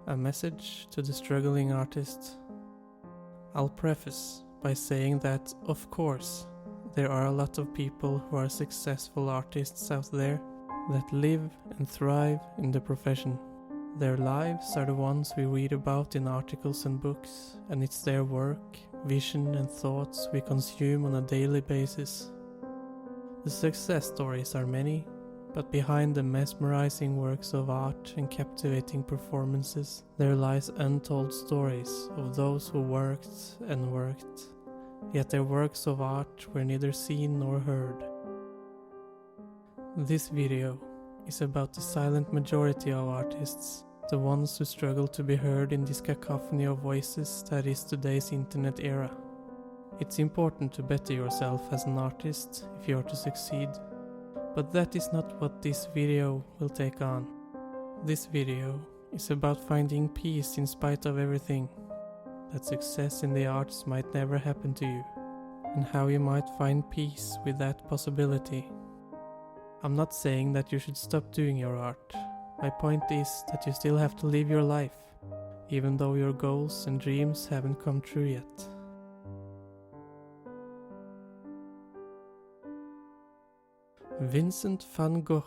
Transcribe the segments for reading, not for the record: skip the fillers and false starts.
A message to the struggling artist. I'll preface by saying that, of course, there are a lot of people who are successful artists out there that live and thrive in the profession. Their lives are the ones we read about in articles and books, and it's their work, vision and thoughts we consume on a daily basis. The success stories are many, but behind the mesmerizing works of art and captivating performances, there lies untold stories of those who worked and worked, yet their works of art were neither seen nor heard. This video is about the silent majority of artists, the ones who struggle to be heard in this cacophony of voices that is today's internet era. It's important to better yourself as an artist if you are to succeed, but that is not what this video will take on. This video is about finding peace in spite of everything, that success in the arts might never happen to you, and how you might find peace with that possibility. I'm not saying that you should stop doing your art. My point is that you still have to live your life, even though your goals and dreams haven't come true yet. Vincent Van Gogh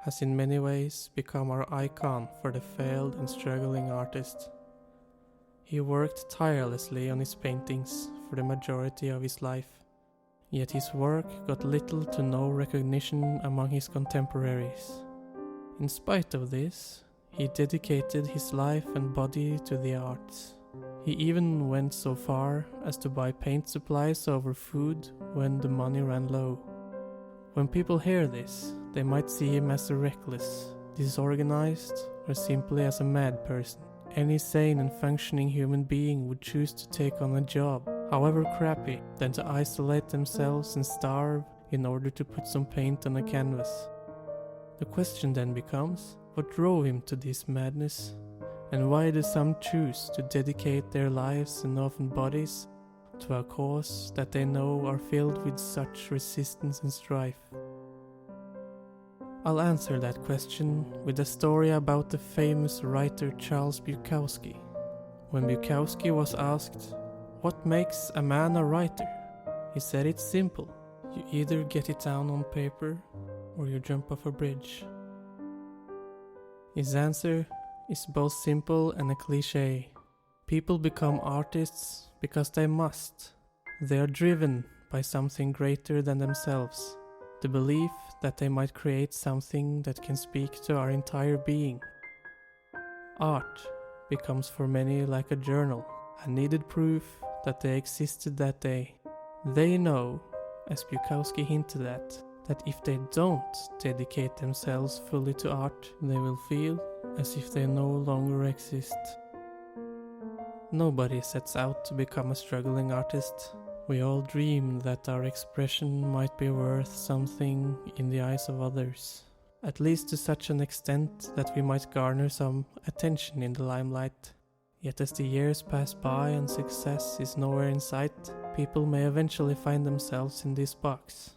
has in many ways become our icon for the failed and struggling artist. He worked tirelessly on his paintings for the majority of his life, yet his work got little to no recognition among his contemporaries. In spite of this, he dedicated his life and body to the arts. He even went so far as to buy paint supplies over food when the money ran low. When people hear this, they might see him as a reckless, disorganized, or simply as a mad person. Any sane and functioning human being would choose to take on a job, however crappy, than to isolate themselves and starve in order to put some paint on a canvas. The question then becomes, what drove him to this madness? And why do some choose to dedicate their lives and often bodies to a cause that they know are filled with such resistance and strife? I'll answer that question with a story about the famous writer Charles Bukowski. When Bukowski was asked, "What makes a man a writer?" he said it's simple. You either get it down on paper or you jump off a bridge. His answer is both simple and a cliché. People become artists because they must. They are driven by something greater than themselves, the belief that they might create something that can speak to our entire being. Art becomes for many like a journal, a needed proof that they existed that day. They know, as Bukowski hinted at, that if they don't dedicate themselves fully to art, they will feel as if they no longer exist. Nobody sets out to become a struggling artist. We all dream that our expression might be worth something in the eyes of others, at least to such an extent that we might garner some attention in the limelight. Yet as the years pass by and success is nowhere in sight, people may eventually find themselves in this box.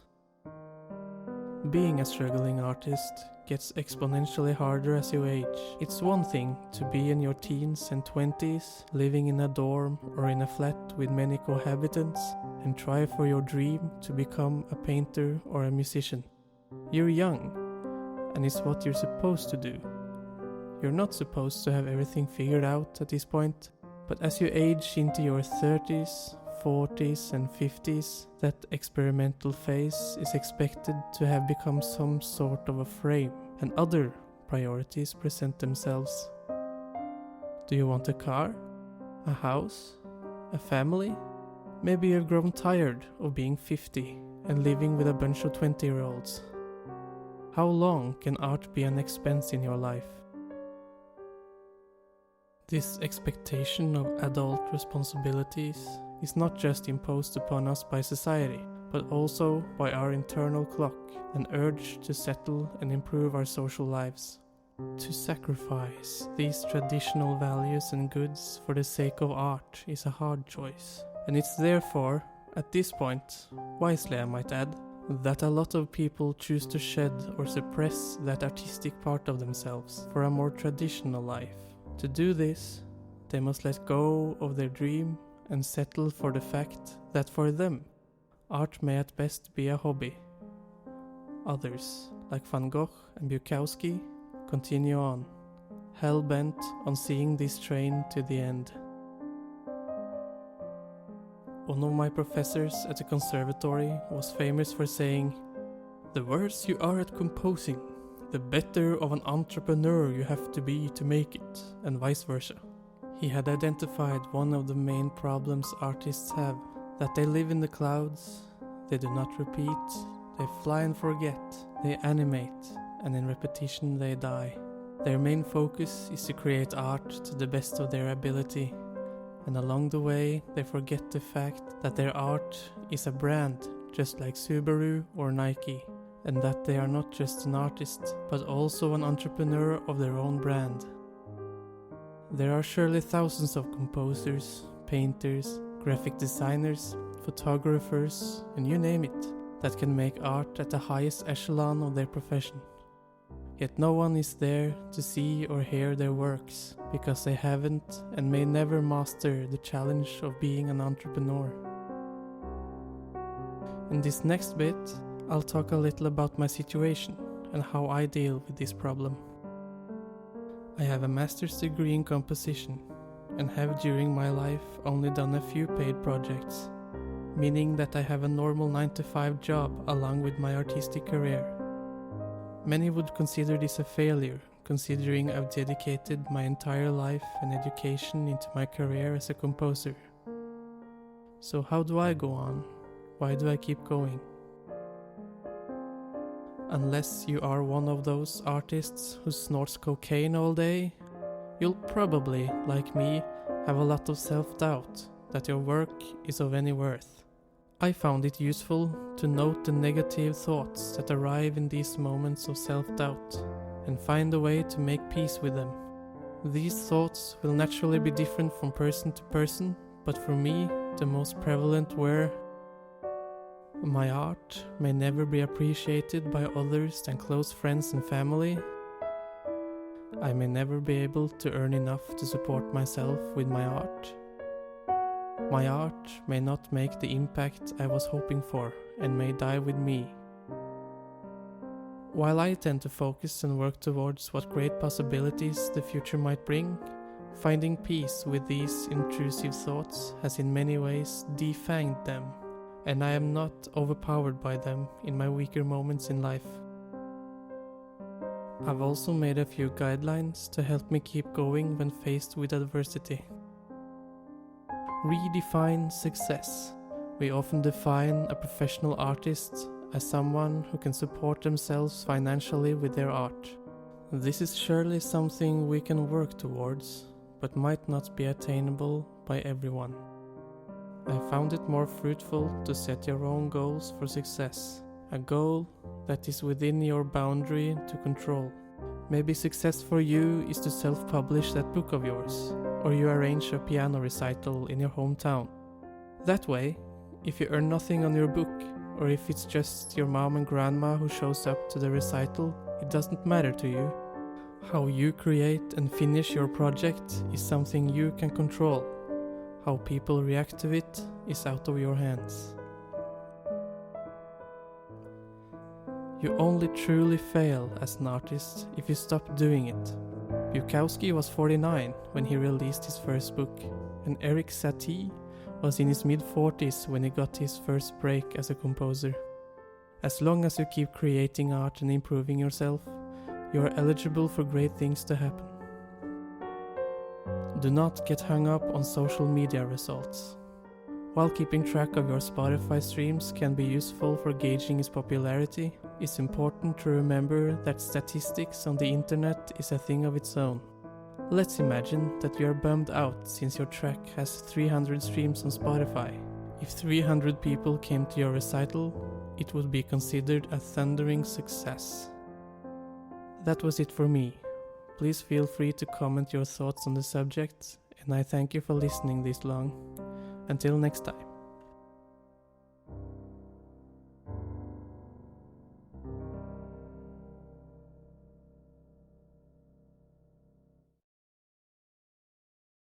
Being a struggling artist gets exponentially harder as you age. It's one thing to be in your teens and 20s, living in a dorm or in a flat with many cohabitants, and try for your dream to become a painter or a musician. You're young, and it's what you're supposed to do. You're not supposed to have everything figured out at this point, but as you age into your 30s, 40s and 50s, that experimental phase is expected to have become some sort of a frame, and other priorities present themselves. Do you want a car? A house? A family? Maybe you've grown tired of being 50 and living with a bunch of 20-year-olds. How long can art be an expense in your life? This expectation of adult responsibilities is not just imposed upon us by society, but also by our internal clock, an urge to settle and improve our social lives. To sacrifice these traditional values and goods for the sake of art is a hard choice, and it's therefore, at this point, wisely I might add, that a lot of people choose to shed or suppress that artistic part of themselves for a more traditional life, To do this, they must let go of their dream and settle for the fact that for them, art may at best be a hobby. Others, like Van Gogh and Bukowski, continue on, hell-bent on seeing this train to the end. One of my professors at the conservatory was famous for saying, "The worse you are at composing, the better of an entrepreneur you have to be to make it, and vice versa." He had identified one of the main problems artists have, that they live in the clouds, they do not repeat, they fly and forget, they animate, and in repetition they die. Their main focus is to create art to the best of their ability, and along the way they forget the fact that their art is a brand, just like Subaru or Nike, and that they are not just an artist, but also an entrepreneur of their own brand. There are surely thousands of composers, painters, graphic designers, photographers, and you name it, that can make art at the highest echelon of their profession. Yet no one is there to see or hear their works, because they haven't and may never master the challenge of being an entrepreneur. In this next bit, I'll talk a little about my situation and how I deal with this problem. I have a master's degree in composition and have during my life only done a few paid projects, meaning that I have a normal 9-to-5 job along with my artistic career. Many would consider this a failure, considering I've dedicated my entire life and education into my career as a composer. So how do I go on? Why do I keep going? Unless you are one of those artists who snorts cocaine all day, you'll probably, like me, have a lot of self-doubt that your work is of any worth. I found it useful to note the negative thoughts that arrive in these moments of self-doubt and find a way to make peace with them. These thoughts will naturally be different from person to person, but for me, the most prevalent were: my art may never be appreciated by others than close friends and family. I may never be able to earn enough to support myself with my art. My art may not make the impact I was hoping for and may die with me. While I tend to focus and work towards what great possibilities the future might bring, finding peace with these intrusive thoughts has in many ways defanged them, and I am not overpowered by them in my weaker moments in life. I've also made a few guidelines to help me keep going when faced with adversity. Redefine success. We often define a professional artist as someone who can support themselves financially with their art. This is surely something we can work towards, but might not be attainable by everyone. I found it more fruitful to set your own goals for success, a goal that is within your boundary to control. Maybe success for you is to self-publish that book of yours, or you arrange a piano recital in your hometown. That way, if you earn nothing on your book, or if it's just your mom and grandma who shows up to the recital, it doesn't matter to you. How you create and finish your project is something you can control. How people react to it is out of your hands. You only truly fail as an artist if you stop doing it. Bukowski was 49 when he released his first book, and Eric Satie was in his mid-40s when he got his first break as a composer. As long as you keep creating art and improving yourself, you are eligible for great things to happen. Do not get hung up on social media results. While keeping track of your Spotify streams can be useful for gauging its popularity, it's important to remember that statistics on the internet is a thing of its own. Let's imagine that you are bummed out since your track has 300 streams on Spotify. If 300 people came to your recital, it would be considered a thundering success. That was it for me. Please feel free to comment your thoughts on the subject, and I thank you for listening this long. Until next time.